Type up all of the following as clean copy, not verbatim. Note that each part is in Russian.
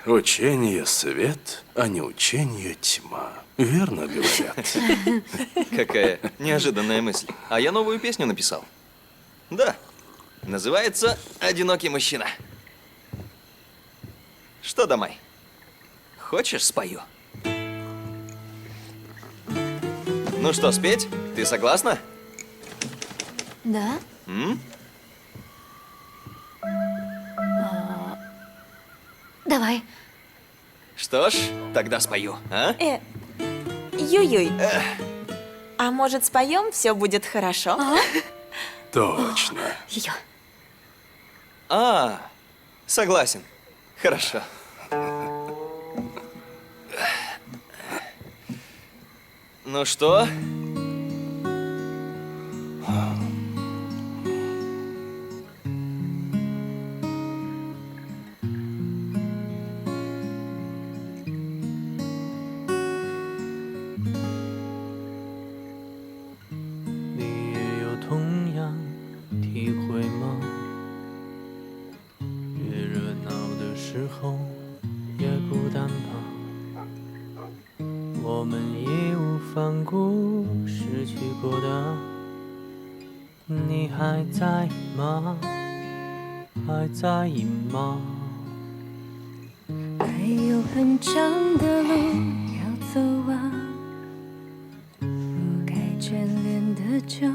Учение свет, а не учение тьма. Верно говорят. Какая неожиданная мысль. А я новую песню написал. Да, называется «Одинокий мужчина». Что, Дамай, хочешь, спою? Ну что, спеть? Ты согласна? Да? Давай. Что ж, тогда спою, а? Юй-Юй, а может споем, все будет хорошо? Точно. Ее. Согласен. Хорошо. Ну что?你也有同样体会吗？越热闹的时候越孤单吧。我们义无反顾失去过的，你还在吗？还在意吗？还有很长的路要走啊，不该眷恋的就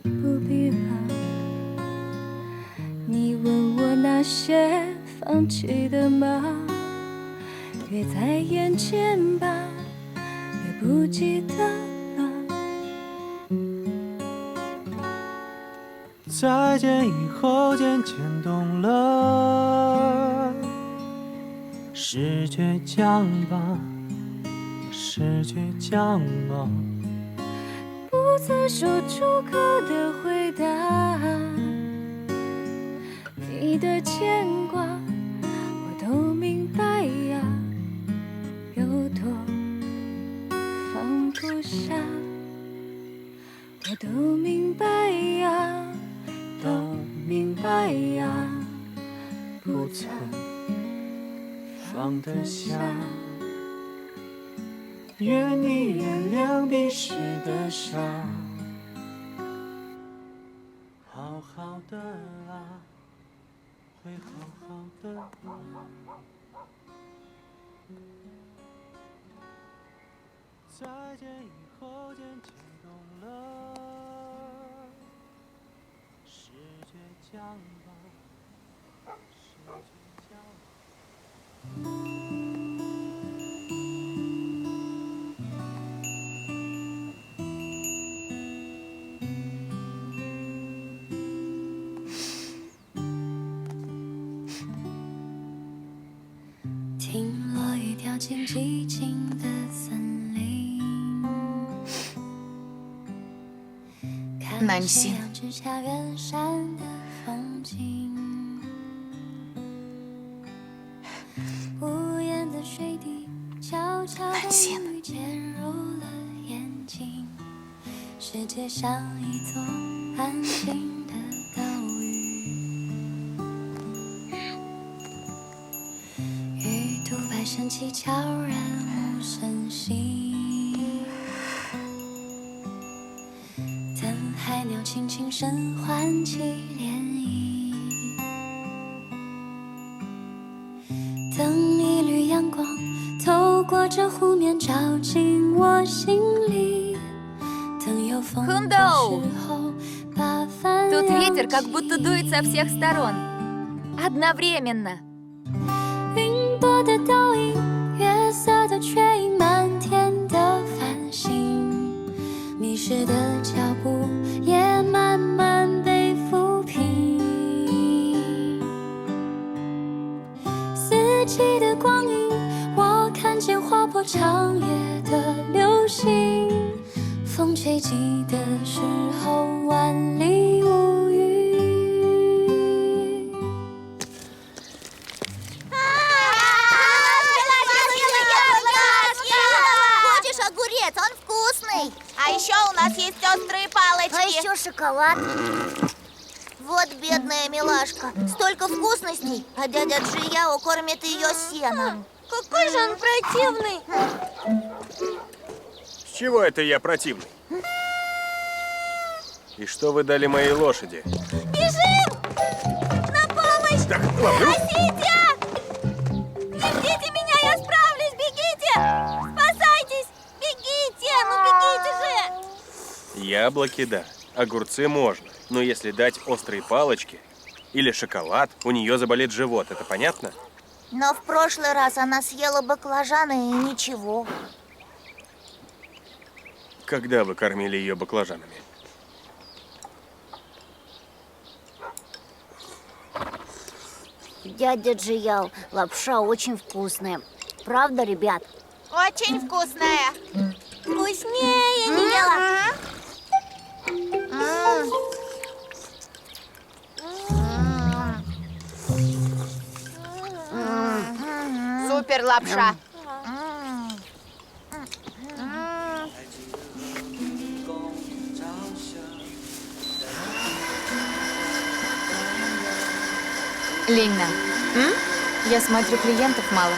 不必了。你问我那些放弃的吗？越在眼前吧，越不记得了。再见以后渐渐懂了，是倔强吧，是倔强吧。不曾说出口的回答，你的牵挂我都明白呀，有多放不下，我都明白呀，都明白呀，不曾放得下。愿你原谅彼时的傻，好好的啊，会好好的啊。再见以后渐渐懂了，是倔强吧，是倔强吧。听落雨掉进寂静的森林，看男性两只下远山的风景，无言的水滴悄悄男性地渐入了眼睛，世界像一座安静的岛屿，鱼肚白升起悄然无声息，等海鸟轻轻声唤起涟漪，等一缕阳光透过这湖面照进我心里，等有风的时候把帆 Тут 扬 ветер как будто 起 дует со всех сторон. Одновременно. 云朵的倒影，月色的缺影，漫天的繁星，迷失的脚步也慢慢被抚平，四季的光阴，我看见划破长夜的流星，风吹起的时候万里无云。 Хочешь огурец? Он вкусный. А еще у нас есть острые палочки. А еще шоколад. Вот бедная милашка. Столько вкусностей, а дядя Джияо кормит ее сеном. Какой же он противный. С чего это я противный? И что вы дали моей лошади? Бежим! На помощь! Так, ловлю. Спасите! Несите меня, я справлюсь! Бегите! Спасайтесь! Бегите! Ну бегите же! Яблоки, да. Огурцы можно. Но если дать острые палочки или шоколад, у нее заболит живот. Это понятно? Но в прошлый раз она съела баклажаны и ничего. Когда вы кормили ее баклажанами? Дядя Джияо, лапша очень вкусная. Правда, ребят? Очень вкусная. Вкуснее не ела. Супер лапша. Ленина, я смотрю, клиентов мало.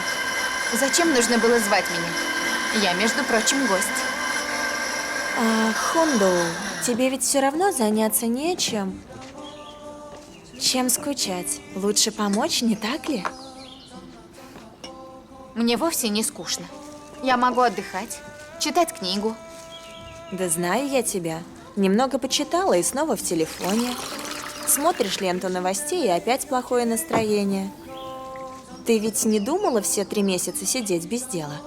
Зачем нужно было звать меня? Я, между прочим, гость. Хондоу, тебе ведь все равно заняться нечем. Чем скучать? Лучше помочь, не так ли? Мне вовсе не скучно. Я могу отдыхать, читать книгу. Да знаю я тебя. Немного почитала и снова в телефоне. Смотришь ленту новостей и опять плохое настроение. Ты ведь не думала все 3 месяца сидеть без дела?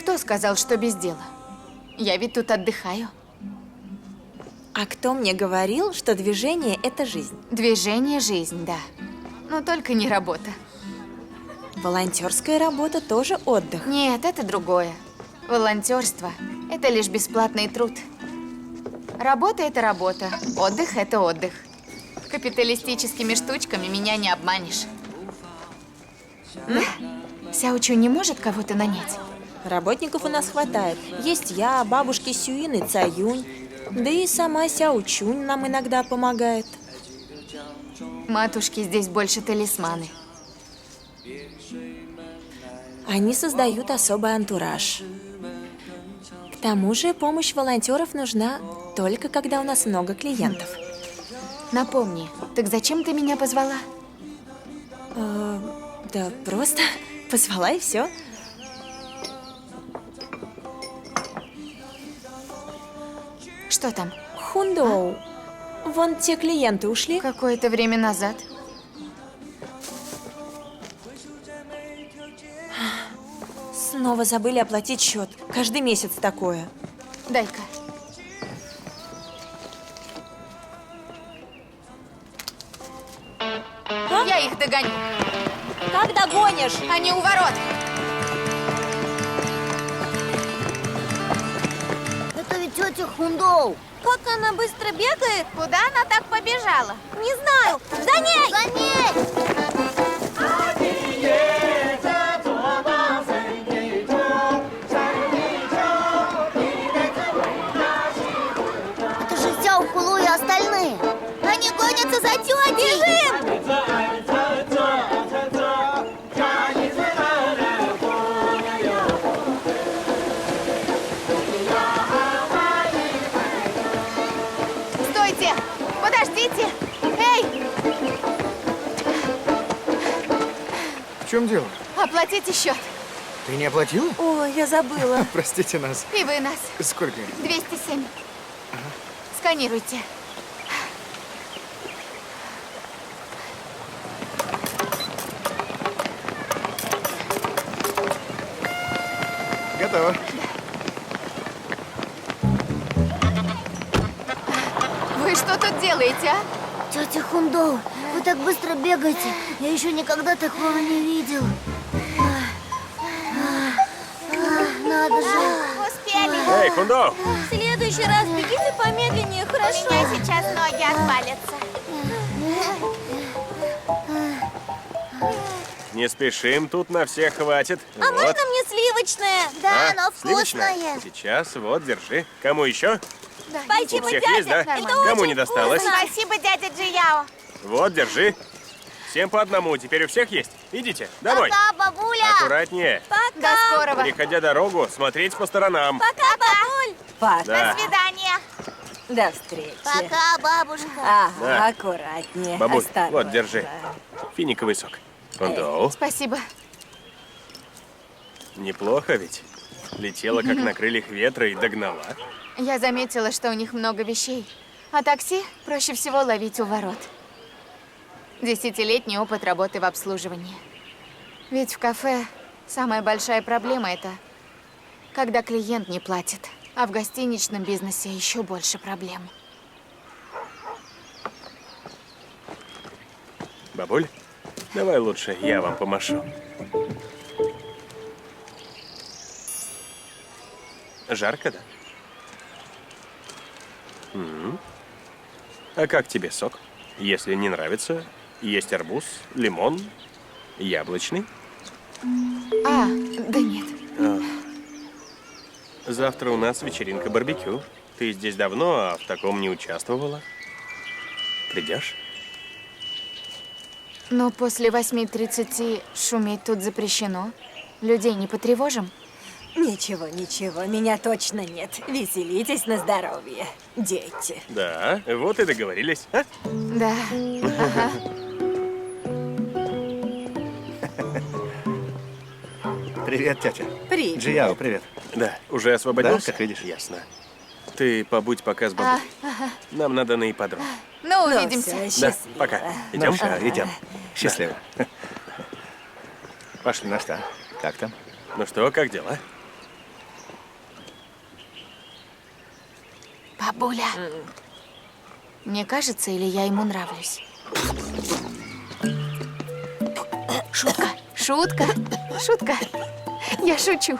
Кто сказал, что без дела? Я ведь тут отдыхаю. А кто мне говорил, что движение – это жизнь? Движение – жизнь, да. Но только не работа. Волонтерская работа тоже отдых. Нет, это другое. Волонтерство – это лишь бесплатный труд. Работа – это работа, отдых – это отдых. Капиталистическими штучками меня не обманешь. Да, Сяочу не может кого-то нанять. Работников у нас хватает. Есть я, бабушки Сюин и Цаюнь. Да и сама Сяочунь нам иногда помогает. Матушки здесь больше талисманы. Они создают особый антураж. К тому же помощь волонтеров нужна только когда у нас много клиентов. Напомни, так зачем ты меня позвала? Да просто позвала и все. Что там? Хундоу, вон те клиенты ушли. Какое-то время назад. Снова забыли оплатить счет. Каждый месяц такое. Дай-ка. Я их догоню. Как догонишь? Они у ворот. Это ведь тетя Хундоу. Как она быстро бегает? Куда она так побежала? Не знаю. За ней! За ней! Это же Сяо Хулу и остальные. Они гонятся за тетей. Бежим! Стойте! Подождите! Эй! В чем дело? Оплатите счет. Ты не оплатила? Ой, я забыла. Простите нас. И вы нас. Сколько? 207. Сканируйте. Готово. Вы что тут делаете, а? Тетя Хундоу, вы так быстро бегаете. Я еще никогда такого не видел. Надо же. Успели. Эй, Хундоу! В следующий раз бегите помедленнее, хорошо? У меня сейчас ноги отвалятся. Не спешим, тут на всех хватит. А Вот. можно мне сливочное? Да, оно сливочное? вкусное. Сейчас, вот, держи. Кому еще? Да. У Спасибо, всех дядя. есть, да? Нормально. Кому не досталось? Спасибо, дядя Джияо. Вот, держи. Всем по одному. Теперь у всех есть? Идите, домой. Пока, бабуля. Аккуратнее. До скорого. Переходя дорогу, смотреть по сторонам. Пока, бабуль. Пока. Да. До свидания. До встречи. Пока, бабушка. Ага, Да. аккуратнее. Бабуль, осторожно. вот, держи. Финиковый сок. Хундоу. Спасибо. Неплохо ведь. Летела, как на крыльях ветра, и догнала. Я заметила, что у них много вещей. А такси проще всего ловить у ворот. 10-летний опыт работы в обслуживании. Ведь в кафе самая большая проблема – это когда клиент не платит. А в гостиничном бизнесе еще больше проблем. Бабуль, давай лучше я вам помашу. Жарко, да? А как тебе сок? Если не нравится, есть арбуз, лимон, яблочный. А, да нет. Завтра у нас вечеринка барбекю. Ты здесь давно, а в таком не участвовала. Придешь? Но после 8:30 шуметь тут запрещено. Людей не потревожим? Ничего, ничего, меня точно нет. Веселитесь на здоровье, дети. Да, вот и договорились. А? Да. Ага. Привет, тетя. Привет. Джияо, привет. Да, уже освободился? Да, как видишь. Ясно. Ты побудь пока с бабулей. Нам надо на ипподром. Ну, Ну, увидимся. всё, Да, счастливо. пока. Ну Идем? всё, идем. Счастливо. Пошли, ну что? Как там? Ну что, как дела? Бабуля. Мне кажется, или я ему нравлюсь? Шутка, шутка, шутка. Я шучу.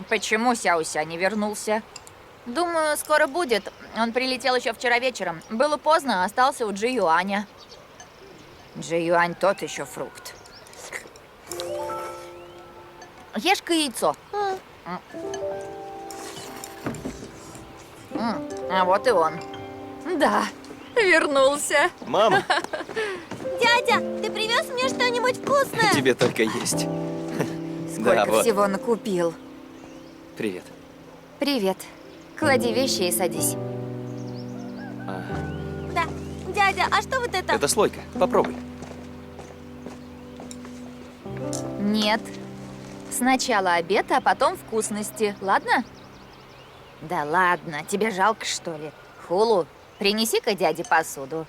Почему Сяося не вернулся? Думаю, скоро будет. Он прилетел еще вчера вечером. Было поздно, остался у Джи Юаня. Джи Юань тот еще фрукт. Ешь-ка яйцо. А вот и он. Да, вернулся. Мама, Дядя, ты привез мне что-нибудь вкусное? тебе только есть. Сколько Да, вот. всего накупил. Привет. Привет. Клади вещи и садись. Да. Дядя, а что вот это? Это слойка. Попробуй. Нет. Сначала обед, а потом вкусности. Ладно? Да ладно, тебе жалко, что ли? Хулу, принеси-ка дяде посуду.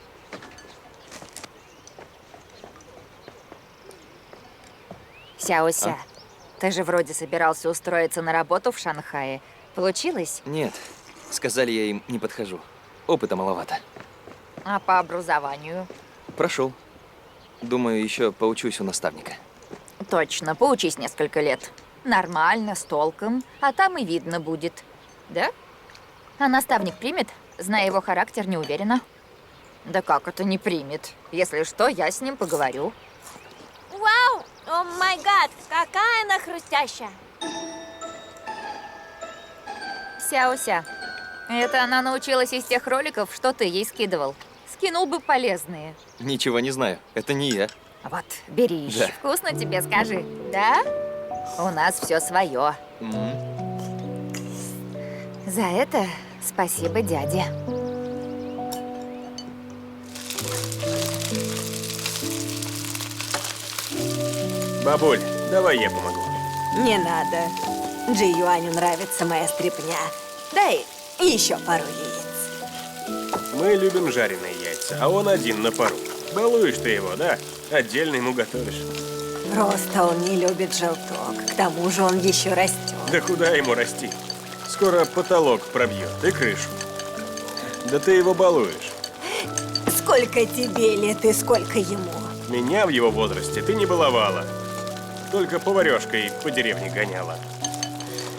Сяося, ты же вроде собирался устроиться на работу в Шанхае. Получилось? Нет. Сказали, я им не подхожу. Опыта маловато. А по образованию? Прошел. Думаю, еще поучусь у наставника. Точно, поучись несколько лет. Нормально, с толком, а там и видно будет. Да? А наставник примет? Зная его характер, не уверена. Да как это не примет? Если что, я с ним поговорю. Вау! О май гад! Какая она хрустящая! Сяося, это она научилась из тех роликов, что ты ей скидывал. Скинул бы полезные. Ничего не знаю. Это не я. Вот, бери. Да. Вкусно тебе, скажи. Да? У нас все свое. За это спасибо дяде. Бабуль, давай я помогу. Не надо. Джи Юаню нравится моя стряпня. Дай еще пару яиц. Мы любим жареные яйца, а он один на пару. Балуешь ты его, да? Отдельно ему готовишь. Просто он не любит желток. К тому же он еще растет. Да куда ему расти? Скоро потолок пробьет и крышу. Да ты его балуешь. Сколько тебе лет и сколько ему? Меня в его возрасте ты не баловала. Только поварешкой по деревне гоняла.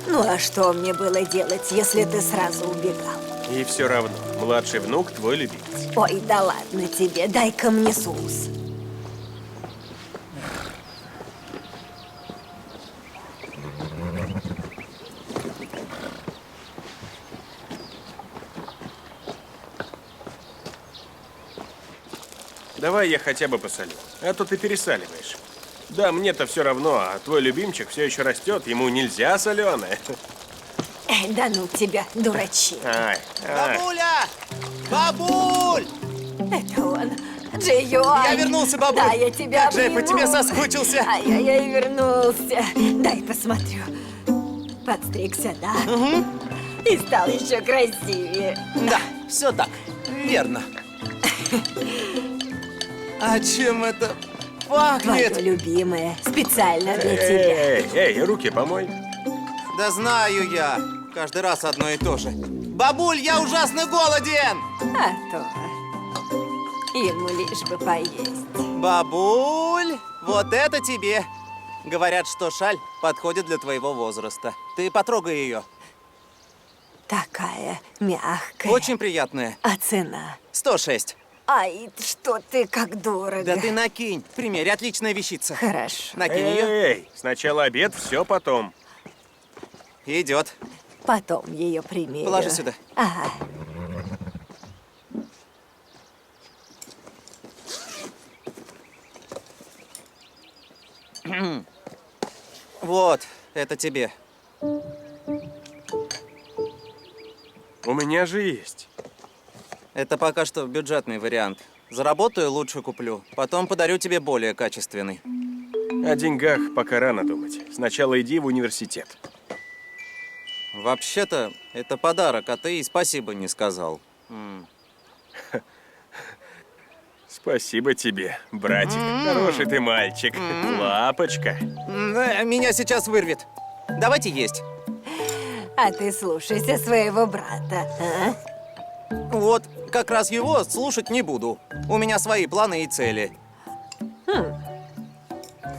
Ну а что мне было делать, если ты сразу убегал? И все равно, младший внук твой любимец. Ой, да ладно тебе, дай-ка мне соус. Давай я хотя бы посолю, а то ты пересаливаешь. Да, мне-то все равно, а твой любимчик все еще растет, ему нельзя соленое. Да ну тебя, дурачи. Ай, ай. Бабуля! Бабуль! Это он. Джи-Юань. Я вернулся, бабуль! Да, я тебя Как же я по тебе обниму. соскучился! Ай-яй-яй, вернулся. Дай посмотрю. Подстригся, да? Угу. И стал еще красивее. Да, все так, верно. А чем это пахнет? Твое любимое, специально для тебя. Эй, руки помой. Да знаю я. Каждый раз одно и то же. Бабуль, я ужасно голоден! А то. Ему лишь бы поесть. Бабуль, вот это тебе. Говорят, что шаль подходит для твоего возраста. Ты потрогай ее. Такая мягкая. Очень приятная. А цена? 106. Ай, что ты как дорого. Да ты накинь. Примерь, отличная вещица. Хорошо. Накинь ее. Эй, сначала обед, все потом. Идет. Потом ее примерю. Положи сюда. Ага. Вот, это тебе. У меня же есть. Это пока что бюджетный вариант. Заработаю, лучше куплю. Потом подарю тебе более качественный. О деньгах пока рано думать. Сначала иди в университет. Вообще-то, это подарок, а ты и спасибо не сказал. Спасибо тебе, братик. Хороший ты мальчик. Лапочка. Меня сейчас вырвет. Давайте есть. А ты слушайся своего брата, а? Вот, как раз его слушать не буду. У меня свои планы и цели.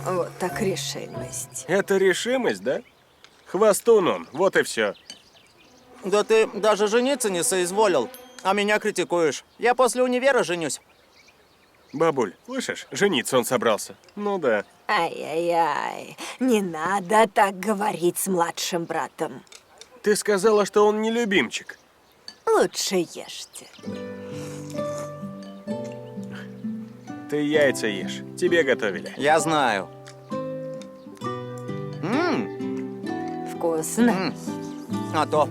Вот так решимость. Это решимость, да? Хвостун он, вот и все. Да ты даже жениться не соизволил, а меня критикуешь. Я после универа женюсь. Бабуль, слышишь, жениться он собрался. Ну да. Ай-яй-яй, не надо так говорить с младшим братом. Ты сказала, что он не любимчик. Лучше ешьте. Ты яйца ешь, тебе готовили. Я знаю. Вкусно. А то.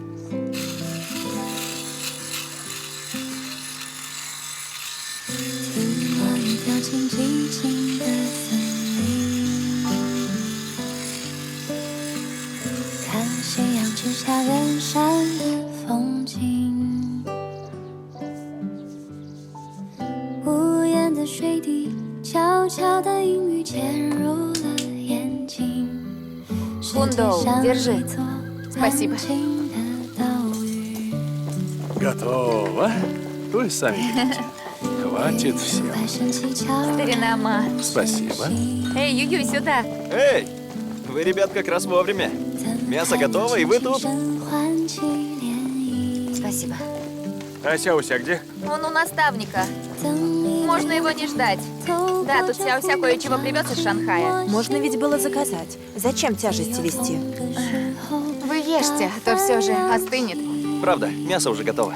Хундоу, держи. Спасибо. Готово. Вы сами видите. Хватит всем. Старина Ма. Спасибо. Эй, Юю, сюда. Эй, вы, ребят, как раз вовремя. Мясо готово, и вы тут. Спасибо. А Сяося где? Он у наставника. Можно его не ждать. Да, тут Сяося кое-чего привез из Шанхая. Можно ведь было заказать. Зачем тяжести вести? Вы ешьте, а то все же остынет. Правда, мясо уже готово.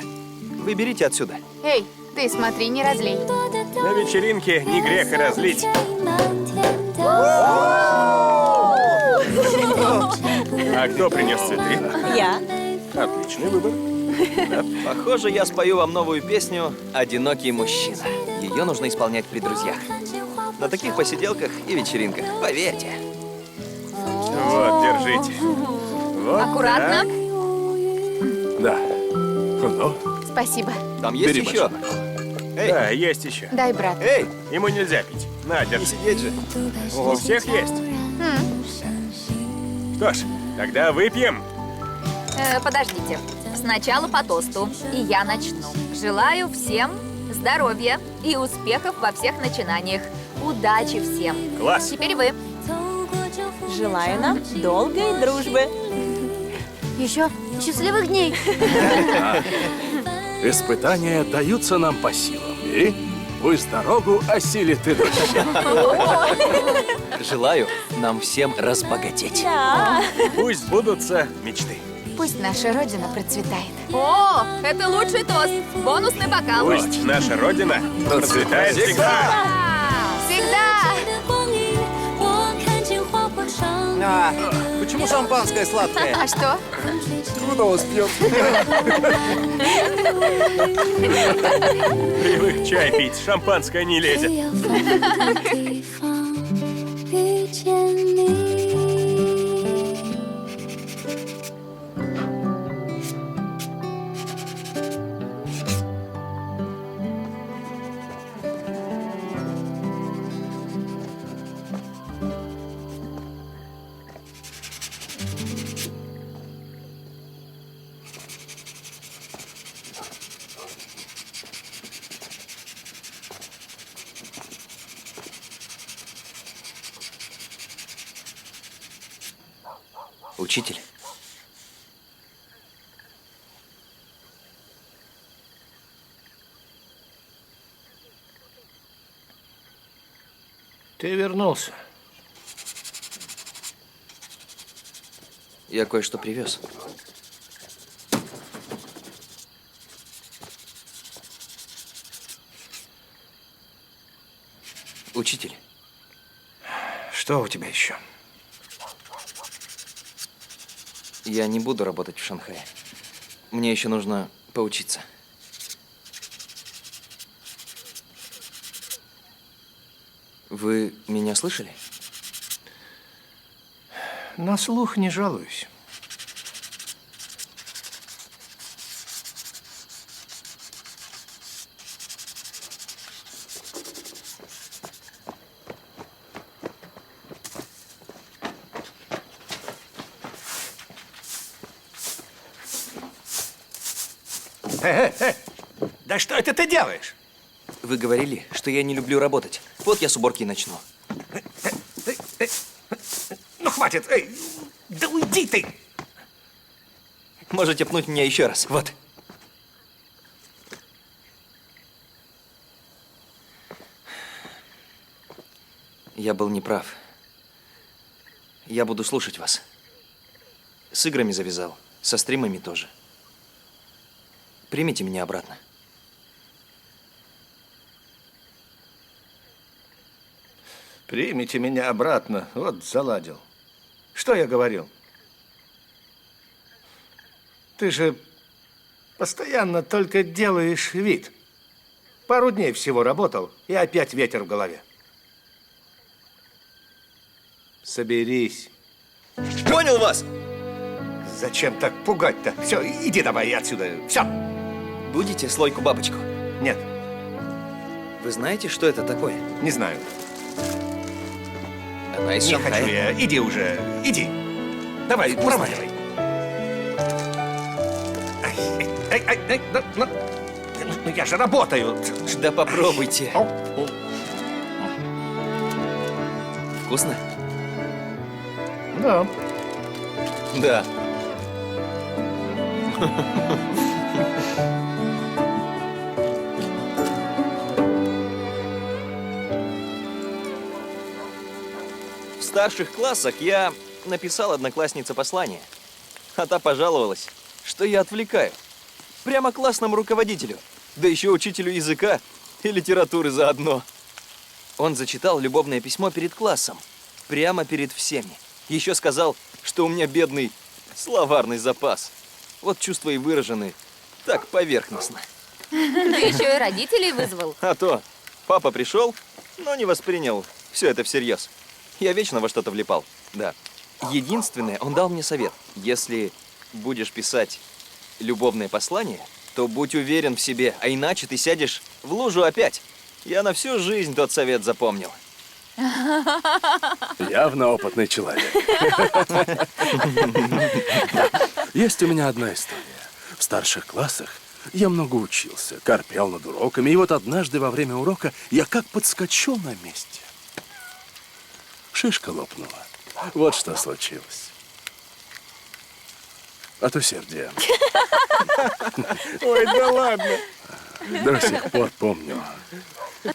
Вы берите отсюда. Эй, ты смотри, не разлей. На вечеринке не грех и разлить. А кто принес цветы? Я. Отличный выбор. Похоже, я спою вам новую песню «Одинокий мужчина». Ее нужно исполнять при друзьях. На таких посиделках и вечеринках, поверьте. Вот, держите. Вот Аккуратно. так. Да. Ну, Спасибо. Там есть Бери еще? Эй, Да, есть еще. Дай, брат. эй, Ему нельзя пить. На, не держи. сидеть же. У всех есть? Что ж, тогда выпьем. Подождите. Сначала по тосту, и я начну. Желаю всем здоровья и успехов во всех начинаниях. Удачи всем. Класс. Теперь вы. Желаю нам долгой дружбы. Еще счастливых дней. Испытания даются нам по силам. И пусть дорогу осилит идущий. Желаю нам всем разбогатеть. Да. Пусть сбудутся мечты. Пусть наша родина процветает. О, это лучший тост. Бонусный бокал. Пусть наша Родина процветает всегда. Всегда! А, почему шампанское сладкое? А что? Привык чай пить, шампанское не лезет. 地方遇见你。 Учитель. Ты вернулся. Я кое-что привез. Учитель. Что у тебя еще? Я не буду работать в Шанхае. Мне еще нужно поучиться. Вы меня слышали? На слух не жалуюсь. Да что это ты делаешь? Вы говорили, что я не люблю работать. Вот я с уборки и начну. Ну хватит! Да уйди ты! Можете пнуть меня еще раз. Вот. Я был неправ. Я буду слушать вас. С играми завязал, со стримами тоже. Примите меня обратно. Примите меня обратно. Вот заладил. Что я говорил? Ты же постоянно только делаешь вид. Пару дней всего работал, и опять ветер в голове. Соберись. Понял вас! Зачем так пугать-то? Все, иди давай отсюда. Все. Будете слойку-бабочку? Нет, Вы знаете, что это такое? не знаю. Она из Не Шанхая. хочу я. Иди уже. Иди. Давай, проваливай. Ай, ну я же работаю. Да попробуйте. Вкусно? Да. Да. В старших классах я написал однокласснице послание, а та пожаловалась, что я отвлекаю. Прямо классному руководителю, да еще учителю языка и литературы заодно. Он зачитал любовное письмо перед классом, прямо перед всеми. Еще сказал, что у меня бедный словарный запас. Вот чувства и выражены так поверхностно. Да еще и родителей вызвал. А то папа пришел, но не воспринял все это всерьез. Я вечно во что-то влипал, да. Единственное, он дал мне совет. Если будешь писать любовное послание, то будь уверен в себе, а иначе ты сядешь в лужу опять. Я на всю жизнь тот совет запомнил. Явно опытный человек. Есть у меня одна история. В старших классах я много учился, корпел над уроками, и вот однажды во время урока я как подскочил на месте. Шишка лопнула. Вот что случилось. от усердия. Ой, да ладно. До сих пор помню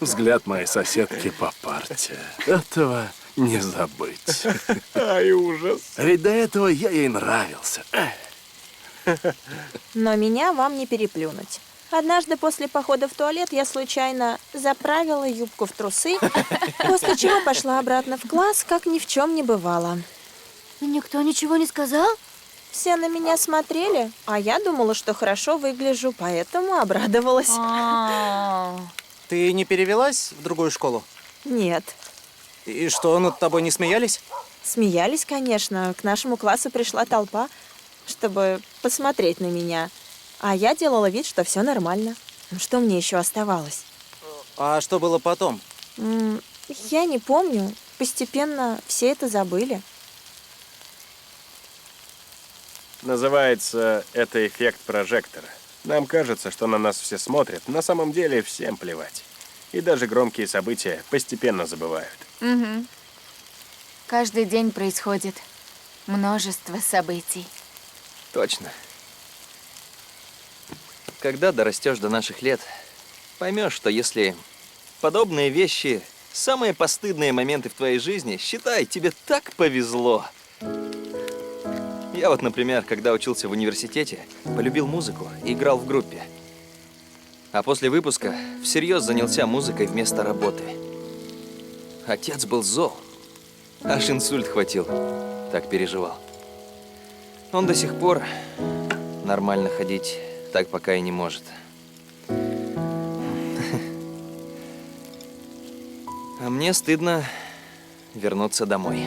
взгляд моей соседки по парте. Этого не забыть. Ай, ужас. Ведь до этого я ей нравился. Но меня вам не переплюнуть. Однажды после похода в туалет я случайно заправила юбку в трусы, после чего пошла обратно в класс, как ни в чем не бывало. Никто ничего не сказал? Все на меня смотрели, а я думала, что хорошо выгляжу, поэтому обрадовалась. Ты не перевелась в другую школу? Нет. И что, над тобой не смеялись? Смеялись, конечно. К нашему классу пришла толпа, чтобы посмотреть на меня. А я делала вид, что все нормально. Ну, что мне еще оставалось? А что было потом? Я не помню. Постепенно все это забыли. Называется это эффект прожектора. Нам кажется, что на нас все смотрят, на самом деле всем плевать. И даже громкие события постепенно забывают. Угу. Каждый день происходит множество событий. Точно. Когда дорастешь до наших лет, поймешь, что если подобные вещи, самые постыдные моменты в твоей жизни, считай, тебе так повезло. Я вот, например, когда учился в университете, полюбил музыку и играл в группе. А после выпуска всерьез занялся музыкой вместо работы. Отец был зол. Аж инсульт хватил. Так переживал. Он до сих пор нормально ходить так пока и не может. А мне стыдно вернуться домой.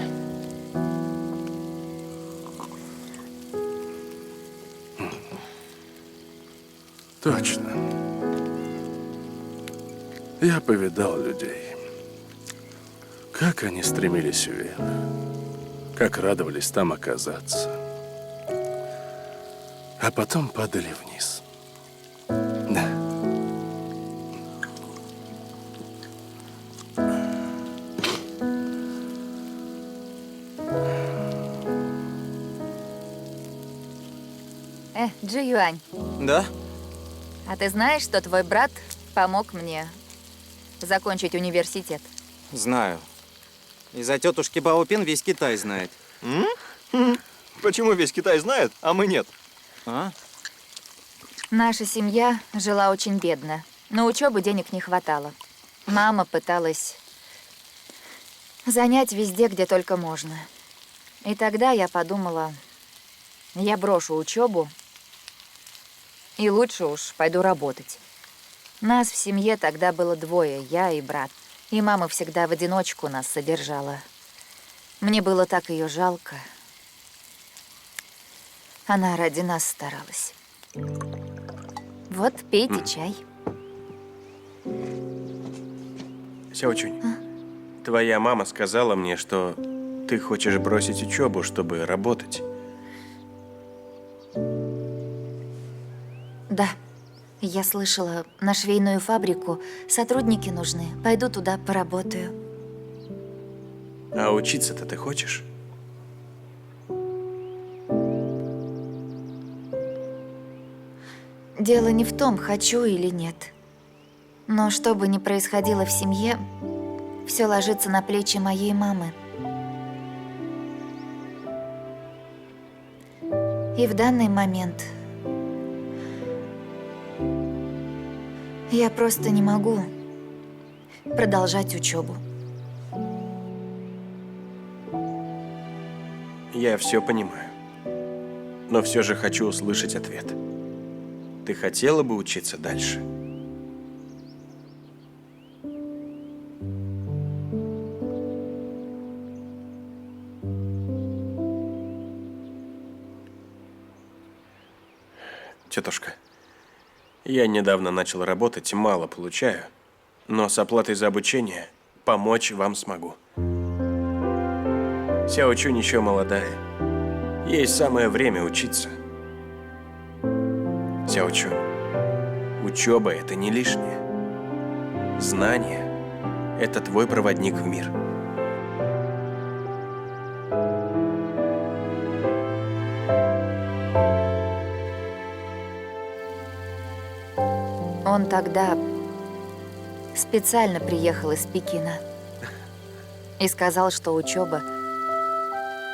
Точно. Я повидал людей. Как они стремились вверх. Как радовались там оказаться. А потом падали вниз. Да. Джи Юань, Да? а ты знаешь, что твой брат помог мне закончить университет? Знаю. Из-за тетушки Баопин весь Китай знает. Почему весь Китай знает, а мы нет? А? Наша семья жила очень бедно. На учебу денег не хватало. Мама пыталась занять везде, где только можно. И тогда я подумала, я брошу учебу и лучше уж пойду работать. Нас в семье тогда было двое, я и брат. И мама всегда в одиночку нас содержала. Мне было так ее жалко. Она ради нас старалась. Вот, пейте чай. Сяочунь, твоя мама сказала мне, что ты хочешь бросить учебу, чтобы работать. Да, я слышала, на швейную фабрику сотрудники нужны. Пойду туда поработаю. А учиться-то ты хочешь? Дело не в том, хочу или нет. Но что бы ни происходило в семье, все ложится на плечи моей мамы. И в данный момент я просто не могу продолжать учебу. Я все понимаю. Но все же хочу услышать ответ. Ты хотела бы учиться дальше? Тетушка, я недавно начал работать, мало получаю, но с оплатой за обучение помочь вам смогу. Сяочунь еще молодая. Ей самое время учиться. Сяочунь, учеба – это не лишнее. Знание – это твой проводник в мир. Он тогда специально приехал из Пекина и сказал, что учеба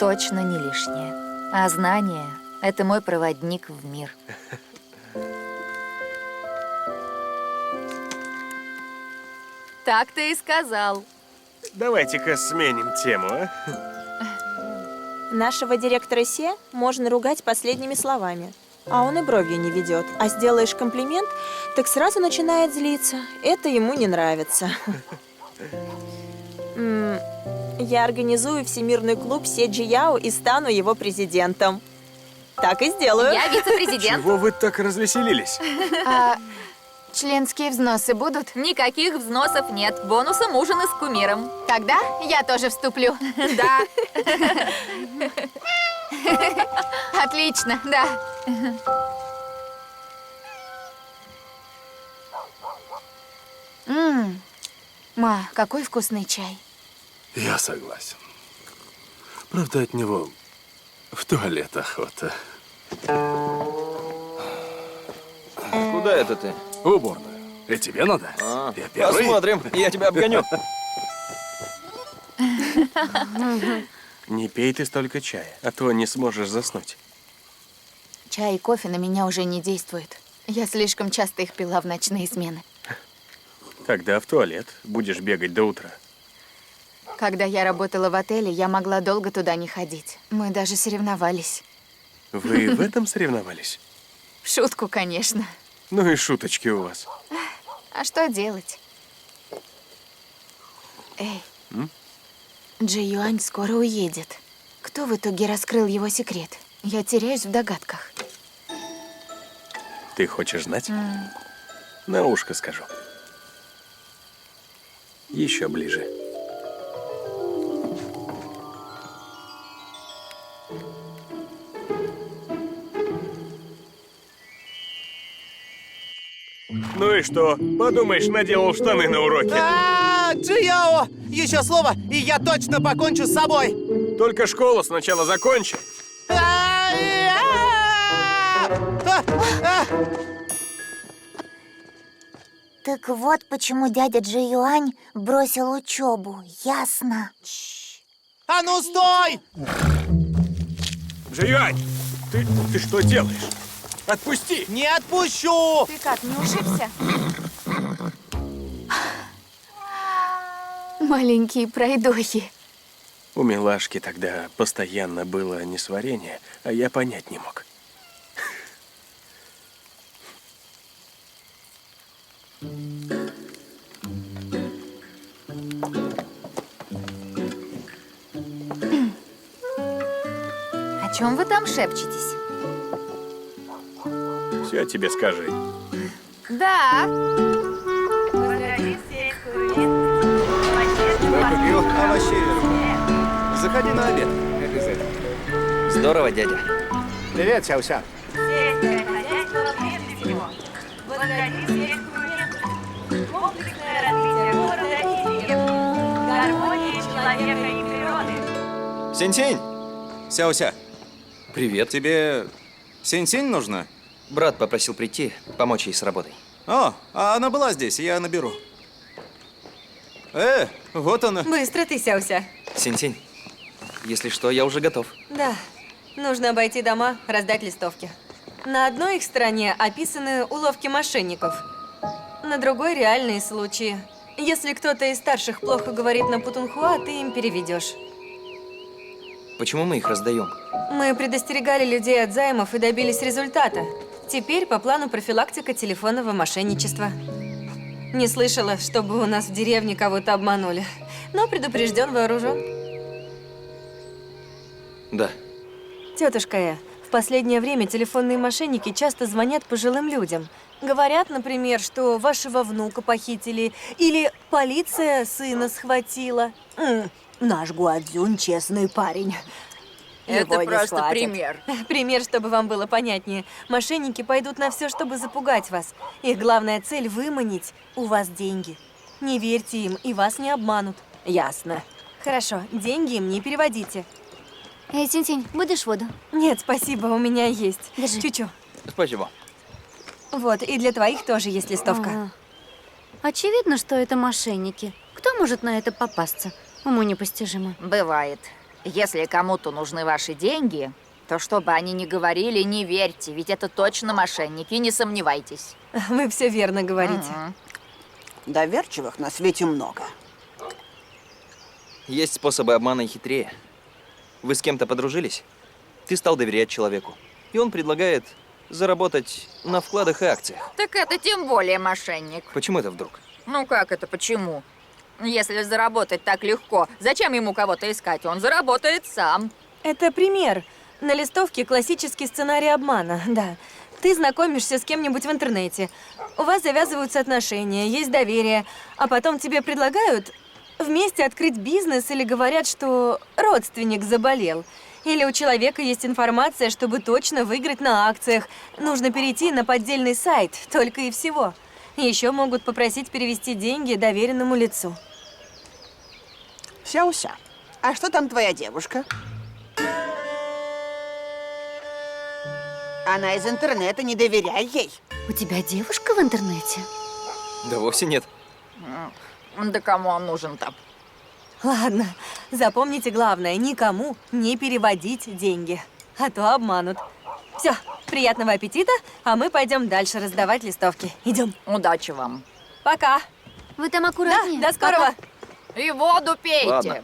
точно не лишняя, а знание — это мой проводник в мир. Так ты и сказал. Давайте-ка сменим тему, а? Нашего директора Се можно ругать последними словами. А он и бровью не ведет. А сделаешь комплимент, так сразу начинает злиться. Это ему не нравится. Я организую всемирный клуб Се Джияо и стану его президентом. Так и сделаю. Я вице-президент. Чего вы так развеселились? А членские взносы будут? Никаких взносов нет. Бонусом ужин с кумиром. Тогда я тоже вступлю. Да. Отлично, да. Ма, какой вкусный чай. Я согласен. Правда, от него в туалет охота. Куда это ты? В уборную. И тебе надо? Я первый. Посмотрим, я тебя обгоню. Не пей ты столько чая, а то не сможешь заснуть. Чай и кофе на меня уже не действуют. Я слишком часто их пила в ночные смены. Тогда в туалет будешь бегать до утра. Когда я работала в отеле, я могла долго туда не ходить. Мы даже соревновались. Вы в этом соревновались? В шутку, конечно. Ну и шуточки у вас. А что делать? Эй, Джи Юань скоро уедет. Кто в итоге раскрыл его секрет? Я теряюсь в догадках. Ты хочешь знать? На ушко скажу. Еще ближе. Ну и что? Подумаешь, наделал штаны на уроке. Джияо! Еще слово, и я точно покончу с собой! Только школу сначала закончи. Так вот почему дядя Джи Юань бросил учебу, ясно? А ну стой! Джиюань, ты что делаешь? Отпусти! Не отпущу! Ты как, не ушибся? Маленькие пройдохи. У милашки тогда постоянно было несварение, а я понять не мог. О чем вы там шепчетесь? Все тебе скажи. Да. Заходи на обед. Здорово, дядя. Привет, Сяо-Ся. Синь-синь! Сяо-Ся, Привет. тебе Синь-Синь нужна? Брат попросил прийти, помочь ей с работой. О, а она была здесь, я наберу. Вот она. Быстро ты, Сяуся. Синь-синь, если что, я уже готов. Да. Нужно обойти дома, раздать листовки. На одной их стороне описаны уловки мошенников. На другой реальные случаи. Если кто-то из старших плохо говорит на путунхуа, ты им переведешь. Почему мы их раздаем? Мы предостерегали людей от займов и добились результата. Теперь по плану профилактика телефонного мошенничества. Не слышала, чтобы у нас в деревне кого-то обманули. Но предупрежден, вооружен. Да. Тетушка Э, в последнее время телефонные мошенники часто звонят пожилым людям. Говорят, например, что вашего внука похитили, или полиция сына схватила. Наш Гуадзюнь честный парень. Его Это не просто схватят. пример. Пример, чтобы вам было понятнее. Мошенники пойдут на все, чтобы запугать вас. Их главная цель – выманить у вас деньги. Не верьте им, и вас не обманут. Ясно. Хорошо, деньги им не переводите. Эй, Синь-Синь, будешь воду? Нет, спасибо, у меня есть. Держи. Чуть-чуть. Спасибо. Вот, и для твоих тоже есть листовка. Очевидно, что это мошенники. Кто может на это попасться? Уму непостижимо. Бывает. Если кому-то нужны ваши деньги, то чтобы они не говорили, не верьте, ведь это точно мошенники, не сомневайтесь. Вы все верно говорите. Доверчивых на свете много. Есть способы обмана и хитрее. Вы с кем-то подружились? Ты стал доверять человеку. И он предлагает заработать на вкладах и акциях. Так это тем более мошенник. Почему это вдруг? Ну как это, почему? Если заработать так легко, зачем ему кого-то искать? Он заработает сам. Это пример. На листовке классический сценарий обмана, да. Ты знакомишься с кем-нибудь в интернете, у вас завязываются отношения, есть доверие, а потом тебе предлагают вместе открыть бизнес или говорят, что родственник заболел. Или у человека есть информация, чтобы точно выиграть на акциях. Нужно перейти на поддельный сайт, только и всего. Еще могут попросить перевести деньги доверенному лицу. Сяося, а что там твоя девушка? Она из интернета, не доверяй ей. У тебя девушка в интернете? Да вовсе нет. Да кому он нужен-то? Ладно, запомните главное, никому не переводить деньги, а то обманут. Все, приятного аппетита, а мы пойдем дальше раздавать листовки. Идем. Удачи вам. Пока. Вы там аккуратнее. Да, до скорого. И воду пейте. Ладно.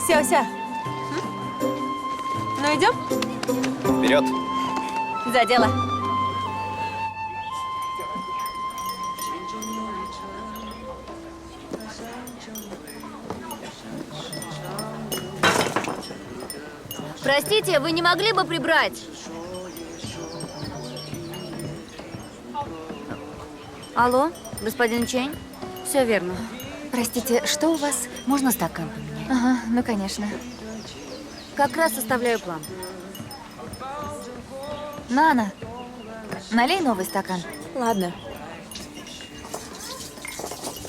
Сяося. Ну, идем? Вперед! За дело. Простите, вы не могли бы прибрать? Алло, господин Чэнь? Все верно. Простите, что у вас? Можно стакан поменять? Ага, ну конечно. Как раз составляю план. Нана, налей новый стакан. Ладно.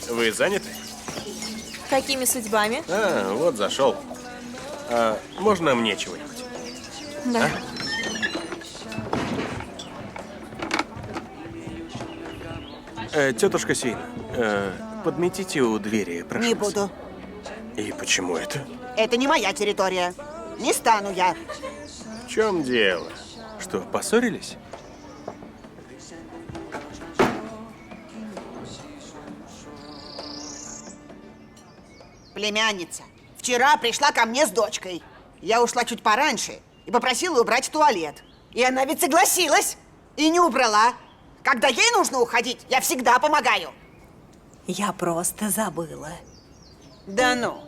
Вы заняты? Какими судьбами? А, вот зашел. А можно мне чего-нибудь? Да. Тетушка Син, подметите у двери, прошу Не вас. буду. И почему это? Это не моя территория. Не стану я. В чем дело? Что, поссорились? Племянница, вчера пришла ко мне с дочкой. Я ушла чуть пораньше и попросила убрать туалет. И она ведь согласилась и не убрала. Когда ей нужно уходить, я всегда помогаю. Я просто забыла. Да ну,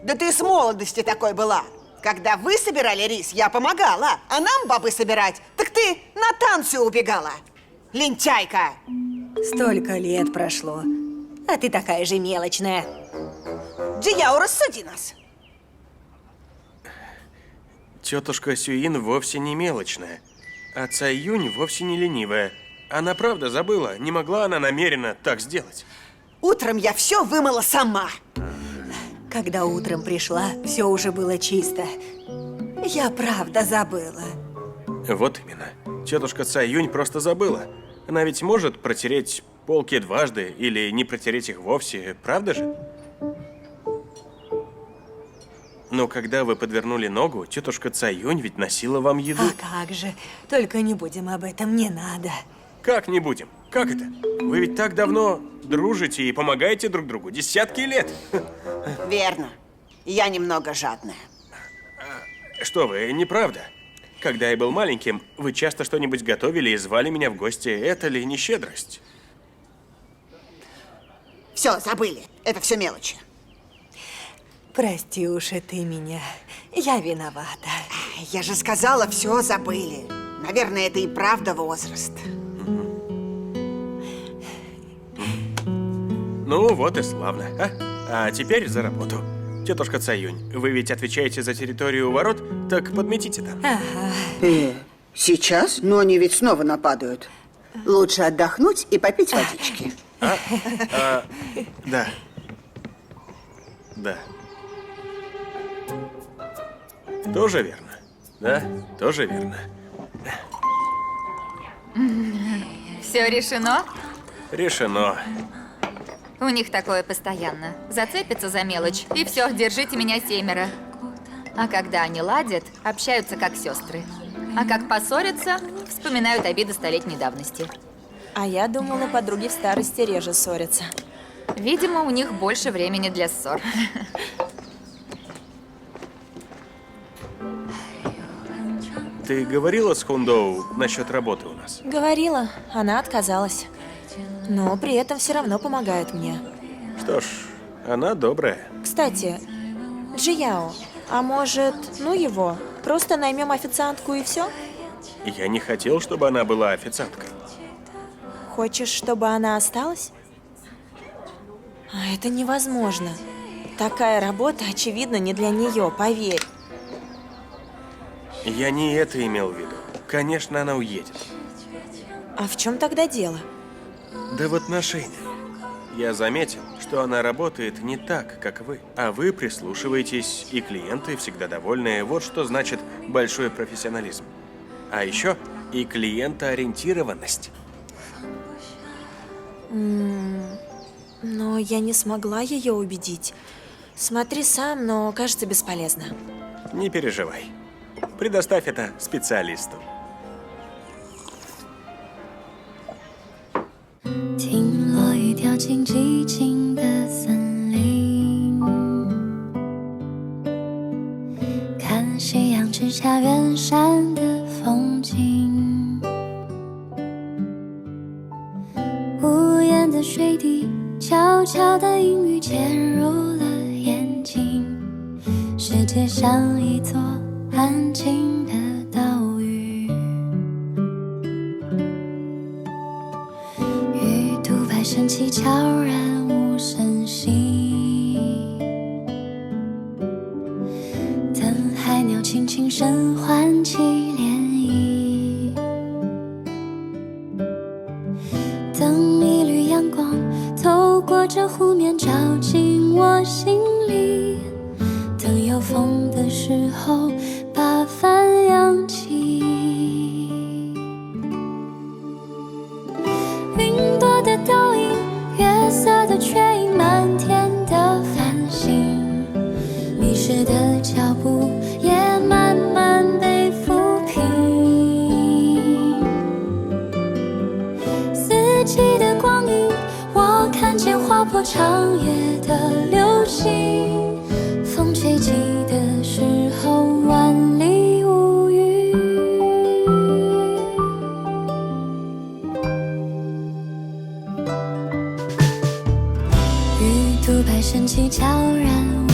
да ты с молодости такой была. Когда вы собирали рис, я помогала, а нам бобы собирать, так ты на танцы убегала. Лентяйка! Столько лет прошло, а ты такая же мелочная. Джияо, рассуди нас. Тетушка Сюин вовсе не мелочная, а Цай Юнь вовсе не ленивая. Она правда забыла, не могла она намеренно так сделать. Утром я все вымыла сама. Когда утром пришла, все уже было чисто. Я правда забыла. Вот именно. Тетушка Цай Юнь просто забыла. Она ведь может протереть полки дважды или не протереть их вовсе, правда же? Но когда вы подвернули ногу, тетушка Цай Юнь ведь носила вам еду. А как же? Только не будем об этом, не надо. Как не будем? Как это? Вы ведь так давно дружите и помогаете друг другу. Десятки лет. Верно. Я немного жадная. Что вы, неправда. Когда я был маленьким, вы часто что-нибудь готовили и звали меня в гости. Это ли не щедрость? Все, забыли. Это все мелочи. Прости уж и ты меня. Я виновата. Я же сказала, все забыли. Наверное, это и правда возраст. Ну, вот и славно. А теперь за работу. Тетушка Цаюнь, вы ведь отвечаете за территорию ворот, так подметите там. Сейчас? Но они ведь снова нападают. Лучше отдохнуть и попить водички. Да. Да. Тоже верно. Да, тоже верно. Все решено? Решено. У них такое постоянно. Зацепятся за мелочь, и все, держите меня семеро. А когда они ладят, общаются как сестры. А как поссорятся, вспоминают обиды столетней давности. А я думала, подруги в старости реже ссорятся. Видимо, у них больше времени для ссор. Ты говорила с Хундоу насчет работы у нас? Говорила, она отказалась. Но при этом все равно помогает мне. Что ж, она добрая. Кстати, Джияо, а может, ну его, просто наймем официантку и все? Я не хотел, чтобы она была официанткой. Хочешь, чтобы она осталась? Это невозможно. Такая работа, очевидно, не для нее, поверь. Я не это имел в виду. Конечно, она уедет. А в чем тогда дело? Да в отношениях. Я заметил, что она работает не так, как вы. А вы прислушиваетесь, и клиенты всегда довольны. Вот что значит большой профессионализм. А еще и клиентоориентированность. Но я не смогла ее убедить. Смотри сам, но кажется бесполезно. Не переживай. Предоставь это специалисту. 听落雨掉进寂静的森林，看夕阳直下远山的风景，无言的水滴，悄悄的阴雨潜入了眼睛，世界像一座安静的岛屿，鱼肚白升起，悄然无声息，等海鸟轻轻声唤起涟漪，等一缕阳光透过这湖面照进我心里，等有风的时候把帆扬起，云朵的倒影，月色的缺影，满天的繁星，迷失的脚步也慢慢被抚平，四季的光阴，我看见划破长夜的流星，风吹起的时候万里无云，鱼肚白升起，悄然